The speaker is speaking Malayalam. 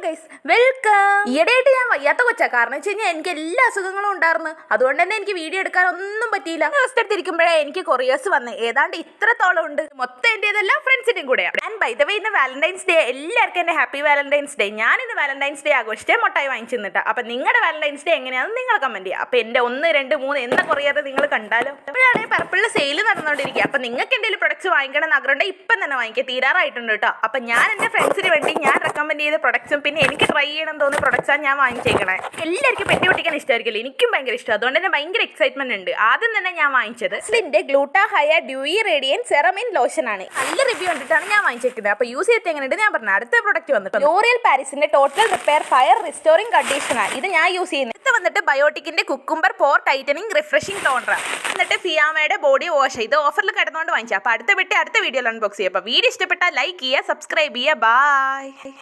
Guys welcome. ഈയിടെയായിട്ട് ഞാൻ വയ്യാത്ത കൊച്ചാ. കാരണം വെച്ച് കഴിഞ്ഞാൽ എനിക്ക് എല്ലാ അസുഖങ്ങളും ഉണ്ടായിരുന്നു. അതുകൊണ്ട് തന്നെ എനിക്ക് വീഡിയോ എടുക്കാൻ ഒന്നും പറ്റിയില്ല. ഫസ്റ്റ് എടുത്തിരിക്കുമ്പോഴേ എനിക്ക് കൊറിയേഴ്സ് വന്ന് ഏതാണ്ട് ഇത്രത്തോളം ഉണ്ട്. മൊത്തം എൻ്റെ ഇതെല്ലാം ഫ്രണ്ട്സിൻ്റെയും കൂടെയാണ്. ആൻഡ് ബൈ ദ വേ ഇന്ന് വാലന്റൈൻസ് ഡേ. എല്ലാവർക്കും എൻ്റെ ഹാപ്പി വാലന്റൈൻസ് ഡേ. ഞാൻ ഇന്ന് വാലന്റൈൻസ് ഡേ ആഘോഷിച്ച് മുട്ടായി വാങ്ങിച്ചിരുന്നിട്ടാ. അപ്പം നിങ്ങളുടെ വാലന്റൈൻസ് ഡേ എങ്ങനെയാണെന്ന് നിങ്ങൾ കമന്റ് ചെയ്യുക. അപ്പം എൻ്റെ 1, 2, 3 എന്ന കൊറിയർ നിങ്ങൾ കണ്ടാലോ. അപ്പോഴാണ് പർപ്പിളിൽ സെയിൽ നടന്നുകൊണ്ടിരിക്കുക. അപ്പം നിങ്ങൾക്ക് എന്തെങ്കിലും പ്രൊഡക്ട്സ് വാങ്ങിക്കണം എന്ന് ആഗ്രഹമുണ്ടെങ്കിൽ ഇപ്പം തന്നെ വാങ്ങിക്കുക. തീരാറായിട്ടുണ്ട് കേട്ടോ. അപ്പം ഞാൻ എൻ്റെ ഫ്രണ്ട്സിന് വേണ്ടി ഞാൻ റെക്കമെൻഡ് ചെയ്ത പ്രൊഡക്ട്സും പിന്നെ എനിക്ക് ട്രൈ ചെയ്യണം തോന്നിയ പ്രൊഡക്ട്സാണ് ഞാൻ വാങ്ങിച്ചേക്കണേ. എല്ലാവർക്കും പെട്ടി പൊട്ടിക്കാൻ ഇഷ്ടമായിരിക്കില്ല. എനിക്കും ഭയങ്കര ഇഷ്ടം. അതുകൊണ്ട് തന്നെ ഭയങ്കര എക്സൈറ്റ്മെന്റ് ഉണ്ട്. ആദ്യം തന്നെ ഞാൻ വാങ്ങിച്ചത് ഇതിന്റെ ഗ്ലൂട്ടാ ഹയ ഡ്യൂയി റേഡിയൻ സെറമിൻ ലോഷൻ ആണ്. നല്ല റിവ്യൂ കണ്ടിട്ടാണ് ഞാൻ വാങ്ങിച്ചേക്കുന്നത്. അപ്പോൾ യൂസ് ചെയ്തിട്ട് എങ്ങനെയുണ്ട് ഞാൻ പറഞ്ഞു. അടുത്ത പ്രൊഡക്റ്റ് വന്നിട്ട് ലോറിയൽ പാരീസിന്റെ total repair fire restoring conditioner. ഇത് ഞാൻ യൂസ് ചെയ്യുന്നത്. ഇത് വന്നിട്ട് ബയോട്ടിക്കിന്റെ cucumber pore tightening refreshing toner. എന്നിട്ട് ഫിയാമയുടെ ബോഡി വാഷ്. ഇത് ഓഫറിൽ കിടന്നുകൊണ്ട് വാങ്ങിച്ചു. അപ്പോൾ അടുത്ത വീഡിയോയിൽ അൺബോക്സ് ചെയ്യാം. അപ്പോൾ വീഡിയോ ഇഷ്ടപ്പെട്ടാൽ ലൈക്ക് ചെയ്യുക, സബ്സ്ക്രൈബ് ചെയ്യുക. ബൈ.